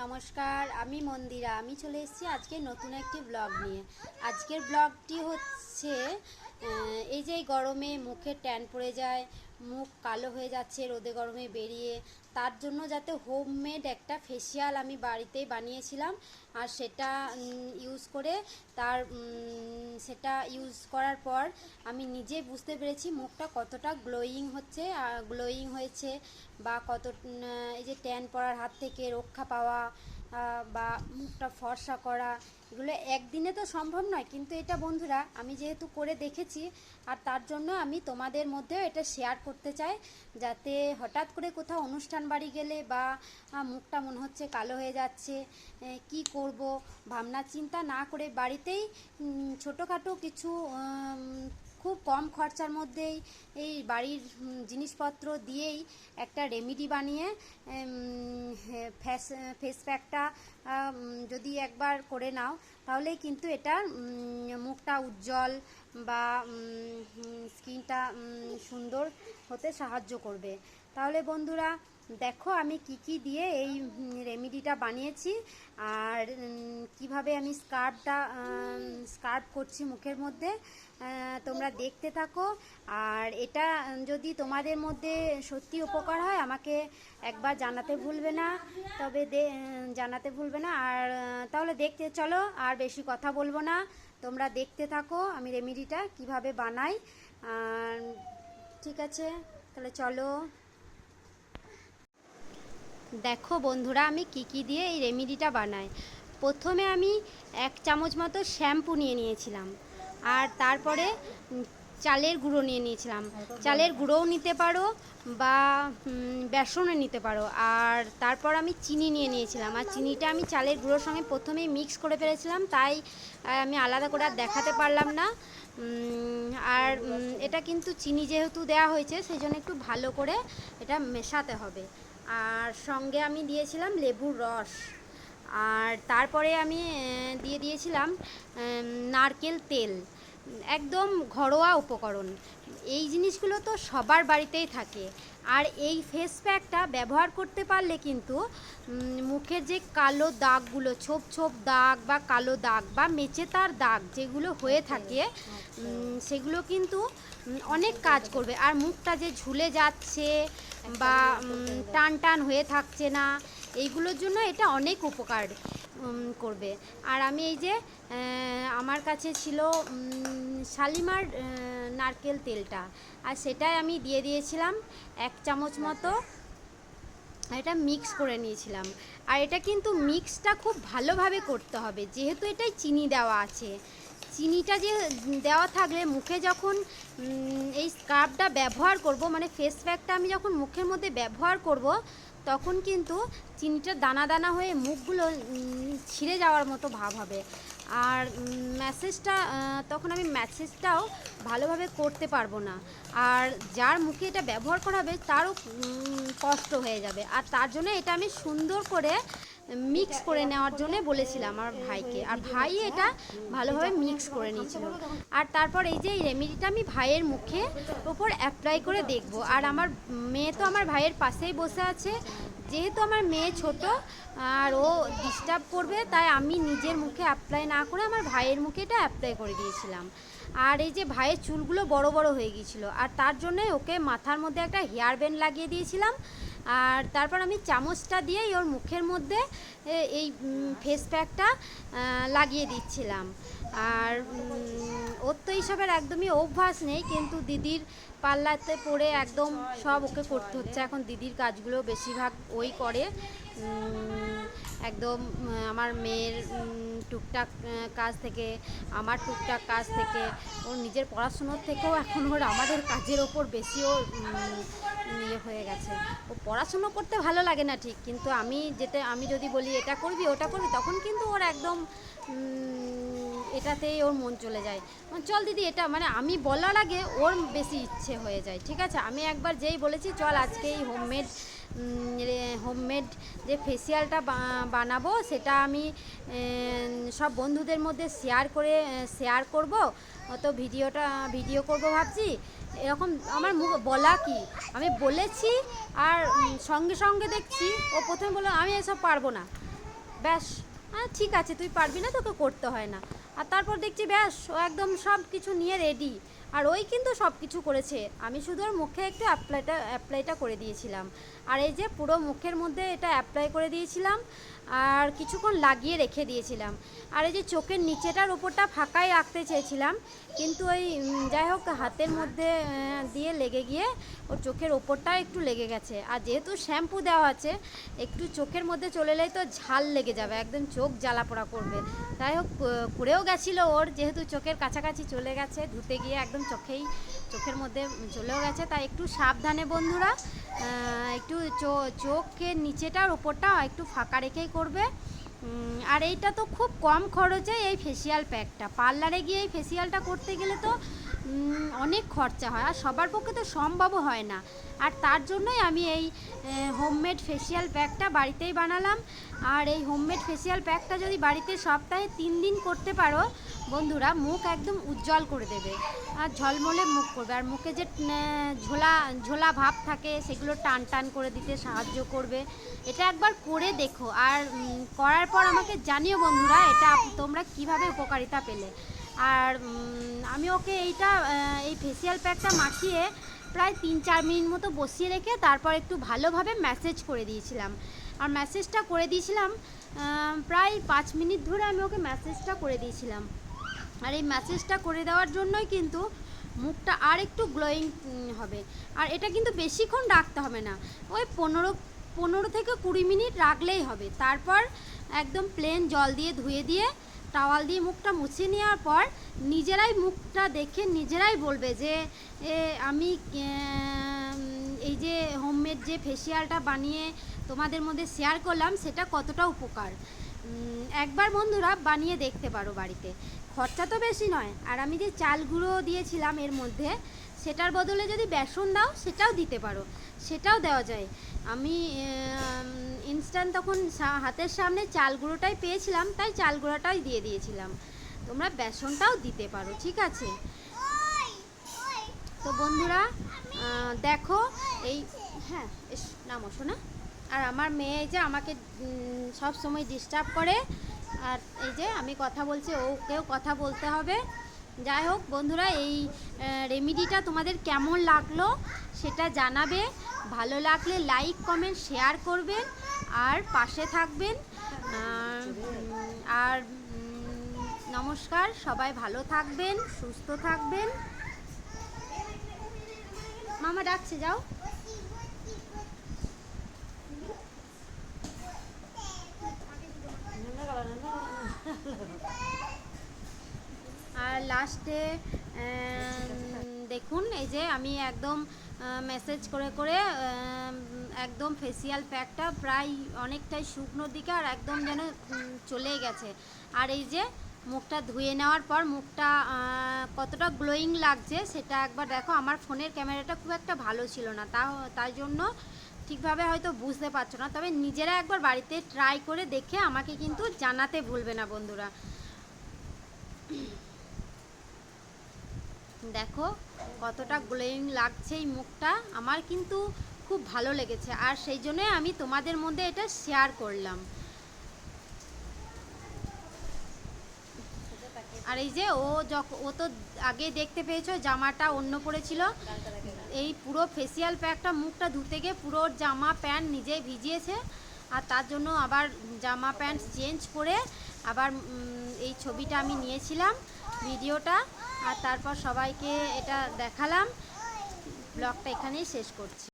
নমস্কার, আমি মন্দিরা। আমি চলে এসেছি আজকে নতুন একটি ব্লগ নিয়ে। আজকের ব্লগটি হচ্ছে এই যে গরমে মুখে ট্যান পড়ে যায়, মুখ কালো হয়ে যাচ্ছে রোদে গরমে বেরিয়ে, তার জন্য যাতে হোমমেড একটা ফেসিয়াল আমি বাড়িতেই বানিয়েছিলাম। আর সেটা ইউজ করে সেটা ইউজ করার পর আমি নিজে বুঝতে পেরেছি মুখটা কতটা গ্লোয়িং হয়েছে, বা কত এই যে ট্যান পড়ার হাত থেকে রক্ষা পাওয়া, বা মুখটা ফর্সা করা, এগুলো একদিনে তো সম্ভব নয়। কিন্তু এটা বন্ধুরা আমি যেহেতু করে দেখেছি, আর তার জন্য আমি তোমাদের মধ্যেও এটা শেয়ার করতে চাই, যাতে হঠাৎ করে কোথাও অনুষ্ঠান বাড়ি গেলে বা মুখটা মনে হচ্ছে কালো হয়ে যাচ্ছে, কি করব ভাবনা চিন্তা না করে বাড়িতেই ছোটোখাটো কিছু খুব কম খরচার মধ্যেই এই বাড়ির জিনিসপত্র দিয়েই একটা রেমেডি বানিয়ে ফেস প্যাকটা যদি একবার করে নাও, তাহলেই কিন্তু এটা মুখটা উজ্জ্বল বা স্কিনটা সুন্দর হতে সাহায্য করবে। তাহলে বন্ধুরা দেখো আমি কি দিয়ে এই রেমেডিটা বানিয়েছি, আর কিভাবে আমি স্কার্ফ করছি মুখের মধ্যে, তোমরা দেখতে থাকো। আর এটা যদি তোমাদের মধ্যে সত্যি উপকার হয় আমাকে একবার জানাতে ভুলবে না, জানাতে ভুলবে না। আর তাহলে দেখতে চলো, আর বেশি কথা বলবো না, তোমরা দেখতে থাকো আমি রেমেডিটা কিভাবে বানাই। ঠিক আছে, তাহলে চলো। দেখো বন্ধুরা আমি কি দিয়ে এই রেমেডিটা বানাই। প্রথমে আমি 1 চামচ মতো শ্যাম্পু নিয়ে নিয়েছিলাম, আর তারপরে চালের গুঁড়ো নিয়ে নিয়েছিলাম। চালের গুঁড়োও নিতে পারো বা বেসনও নিতে পারো। আর তারপর আমি চিনি নিয়ে নিয়েছিলাম, আর চিনিটা আমি চালের গুঁড়োর সঙ্গে প্রথমেই মিক্স করে ফেলেছিলাম, তাই আমি আলাদা করে আর দেখাতে পারলাম না। আর এটা কিন্তু চিনি যেহেতু দেওয়া হয়েছে সেই জন্য একটু ভালো করে এটা মেশাতে হবে। আর সঙ্গে আমি দিয়েছিলাম লেবুর রস, আর তারপরে আমি দিয়ে দিয়েছিলাম নারকেল তেল, একদম ঘরোয়া উপকরণ। এই জিনিসগুলো তো সবার বাড়িতেই থাকে। আর এই ফেস প্যাকটা ব্যবহার করতে পারলে কিন্তু মুখের যে কালো দাগগুলো, ছোপ ছোপ দাগ বা কালো দাগ বা মেচেতার দাগ যেগুলো হয়ে থাকে, সেগুলো কিন্তু অনেক কাজ করবে। আর মুখটা যে ঝুলে যাচ্ছে বা টান টান হয়ে থাকছে না, এইগুলোর জন্য এটা অনেক উপকার করবে। আর আমি এই যে আমার কাছে ছিল শালিমার নারকেল তেলটা, আর সেটাই আমি দিয়ে দিয়েছিলাম 1 চামচ মতো। এটা মিক্স করে নিয়েছিলাম। আর এটা কিন্তু মিক্সটা খুব ভালোভাবে করতে হবে, যেহেতু এটাই চিনি দেওয়া আছে। চিনিটা যে দেওয়া থাকলে মুখে যখন এই স্কার্ফটা ব্যবহার করব, মানে ফেস প্যাকটা আমি যখন মুখের মধ্যে ব্যবহার করব, তখন কিন্তু চিনিটা দানা দানা হয়ে মুখগুলো ছিঁড়ে যাওয়ার মতো ভাব হবে। আর তখন আমি ম্যাসেজটাও ভালোভাবে করতে পারবো না। আর যার মুখে এটা ব্যবহার করা হবে তারও কষ্ট হয়ে যাবে। আর তার জন্য এটা আমি সুন্দর করে মিক্স করে নেওয়ার জন্য বলেছিলাম আমার ভাইকে, আর ভাই এটা ভালোভাবে মিক্স করে নিয়েছিল। আর তারপর এই যে এই রেমেডিটা আমি ভাইয়ের মুখে ওপর অ্যাপ্লাই করে দেখব। আর আমার মেয়ে তো আমার ভাইয়ের পাশেই বসে আছে, যেহেতু আমার মেয়ে ছোট আর ও ডিস্টার্ব করবে, তাই আমি নিজের মুখে অ্যাপ্লাই না করে আমার ভাইয়ের মুখে এটা অ্যাপ্লাই করে দিয়েছিলাম। আর এই যে ভাইয়ের চুলগুলো বড় বড় হয়ে গিয়েছিলো, আর তার জন্যই ওকে মাথার মধ্যে একটা হেয়ার ব্যান্ড লাগিয়ে দিয়েছিলাম। আর তারপর আমি চামচটা দিয়েই ওর মুখের মধ্যে এই ফেস প্যাকটা লাগিয়ে দিচ্ছিলাম। আর ওর তো এইসবের একদমই অভ্যাস নেই, কিন্তু দিদির পাল্লাতে পড়ে একদম সব ওকে করতে হচ্ছে এখন। দিদির কাজগুলো বেশিরভাগ ওই করে। একদম আমার মেয়ের টুকটাক কাজ থেকে, আমার টুকটাক কাজ থেকে, ওর নিজের পড়াশুনোর থেকেও এখন ওর আমাদের কাজের ওপর বেশি ওর ইয়ে হয়ে গেছে। ও পড়াশুনো করতে ভালো লাগে না ঠিক, কিন্তু আমি যদি বলি এটা করবি ওটা করবি, তখন কিন্তু ওর একদম এটাতেই ওর মন চলে যায়। চল দিদি এটা, মানে আমি বলার আগে ওর বেশি ইচ্ছে হয়ে যায়। ঠিক আছে, আমি একবার যেই বলেছি চল আজকে এই হোমমেড যে ফেসিয়ালটা বানাবো, সেটা আমি সব বন্ধুদের মধ্যে শেয়ার করব, তো ভিডিও করব ভাবছি। এরকম আমার মুখ বলা কি, আমি বলেছি। আর সঙ্গে সঙ্গে দেখছি ও প্রথমে বললো আমি এসব পারবো না। ব্যাস, ঠিক আছে তুই পারবি না, তোকে করতে হয় না। আর তারপর দেখছি ব্যাস ও একদম সব কিছু নিয়ে রেডি। আর ওই কিন্তু সব কিছু করেছে, আমি শুধু ওর মুখে একটু অ্যাপ্লাইটা করে দিয়েছিলাম। আর এই যে পুরো মুখের মধ্যে এটা অ্যাপ্লাই করে দিয়েছিলাম আর কিছুক্ষণ লাগিয়ে রেখে দিয়েছিলাম। আর এই যে চোখের নিচেটার ওপরটা ফাঁকাই রাখতে চেয়েছিলাম, কিন্তু ওই যাই হোক হাতের মধ্যে দিয়ে লেগে গিয়ে ওর চোখের ওপরটা একটু লেগে গেছে। আর যেহেতু শ্যাম্পু দেওয়া আছে, একটু চোখের মধ্যে চলে এলেই তো ঝাল লেগে যাবে, একদম চোখ জ্বালা পোড়া করবে। যাই হোক করেও গেছিলো ওর, যেহেতু চোখের কাছাকাছি চলে গেছে, ধুতে গিয়ে একদম চোখের মধ্যে চলেও গেছে। তাই একটু সাবধানে বন্ধুরা, একটু চোখের নিচেটার ওপরটা একটু ফাঁকা রেখেই করবে। আর এইটা তো খুব কম খরচে এই ফেসিয়াল প্যাকটা, পার্লারে গিয়ে এই ফেসিয়ালটা করতে গেলে তো অনেক খরচা হয়, আর সবার পক্ষে তো সম্ভবও হয় না। আর তার জন্যই আমি এই হোমমেড ফেসিয়াল প্যাকটা বাড়িতেই বানালাম। আর এই হোমমেড ফেসিয়াল প্যাকটা যদি বাড়িতে সপ্তাহে 3 দিন করতে পারো বন্ধুরা, মুখ একদম উজ্জ্বল করে দেবে আর ঝলমলে মুখ করবে। আর মুখে যে ঝোলা ভাব থাকে সেগুলো টান টান করে দিতে সাহায্য করবে। এটা একবার করে দেখো, আর করার পর আমাকে জানিও বন্ধুরা এটা তোমরা কিভাবে উপকারিতা পেলে। আর আমি ওকে এই ফেসিয়াল প্যাকটা মাখিয়ে প্রায় 3-4 মিনিট মতো বসিয়ে রেখে তারপর একটু ভালোভাবে ম্যাসেজ করে দিয়েছিলাম। আর ম্যাসেজটা করে দিয়েছিলাম প্রায় 5 মিনিট ধরে আমি ওকে ম্যাসেজটা করে দিয়েছিলাম। আর এই ম্যাসেজটা করে দেওয়ার জন্যই কিন্তু মুখটা আর একটু গ্লোয়িং হবে। আর এটা কিন্তু বেশিক্ষণ রাখতে হবে না, ওই 15 থেকে 20 মিনিট রাখলেই হবে। তারপর একদম প্লেন জল দিয়ে ধুয়ে দিয়ে টাওয়াল দিয়ে মুখটা মুছে নেওয়ার পর নিজেরাই মুখটা দেখে নিজেরাই বলবে যে আমি এই যে হোমমেড যে ফেসিয়ালটা বানিয়ে তোমাদের মধ্যে শেয়ার করলাম সেটা কতটা উপকার। একবার বন্ধুরা বানিয়ে দেখতে পারো বাড়িতে, খরচা তো বেশি নয়। আর আমি যে চাল গুঁড়ো দিয়েছিলাম এর মধ্যে, সেটার বদলে যদি বেসন দাও সেটাও দিতে পারো, সেটাও দেওয়া যায়। আমি ইনস্ট্যান্ট তখন হাতের সামনে চাল গুঁড়োটাই পেয়েছিলাম, তাই চাল গুঁড়োটাই দিয়ে দিয়েছিলাম। তোমরা বেসনটাও দিতে পারো, ঠিক আছে। তো বন্ধুরা দেখো এই, হ্যাঁ এস নামো শোনা। আর আমার মেয়ে যে আমাকে সব সময় ডিস্টার্ব করে, আর এই যে আমি কথা বলছি ওকেও কথা বলতে হবে। যাই হোক বন্ধুরা, এই রেমেডিটা তোমাদের কেমন লাগলো সেটা জানাবে। ভালো লাগলে লাইক কমেন্ট শেয়ার করবেন আর পাশে থাকবেন। আর নমস্কার, সবাই ভালো থাকবেন, সুস্থ থাকবেন। মামা ডাকছে, যাও। আর লাস্টে দেখুন এই যে আমি একদম মেসেজ করে করে একদম ফেসিয়াল প্যাকটা প্রায় অনেকটাই শুকনোর দিকে আর একদম যেন চলে গেছে। আর এই যে মুখটা ধুয়ে নেওয়ার পর মুখটা কতটা গ্লোয়িং লাগছে সেটা একবার দেখো। আমার ফোনের ক্যামেরাটা খুব একটা ভালো ছিল না, তাই জন্য ঠিকভাবে হয়তো বুঝতে পারছো না, তবে নিজেরা একবার বাড়িতে ট্রাই করে দেখে আমাকে কিন্তু জানাতে ভুলবে না বন্ধুরা। দেখো কতটা গ্লোয়িং লাগছে এই মুখটা, আমার কিন্তু খুব ভালো লেগেছে, আর সেই জন্যই আমি তোমাদের মধ্যে এটা শেয়ার করলাম। আর এই যে ও তো আগে দেখতে পেয়েছো জামাটা অন্য পরেছিল, এই পুরো ফেসিয়াল প্যাকটা মুখটা ধুতে গিয়ে পুরো জামা প্যান্ট নিজেই ভিজিয়েছে। আর তার জন্য আবার জামা প্যান্ট চেঞ্জ করে আবার এই ছবিটা আমি নিয়েছিলাম ভিডিওটা, আর তারপর সবাইকে এটা দেখালাম। ব্লগটা এখানেই শেষ করছি।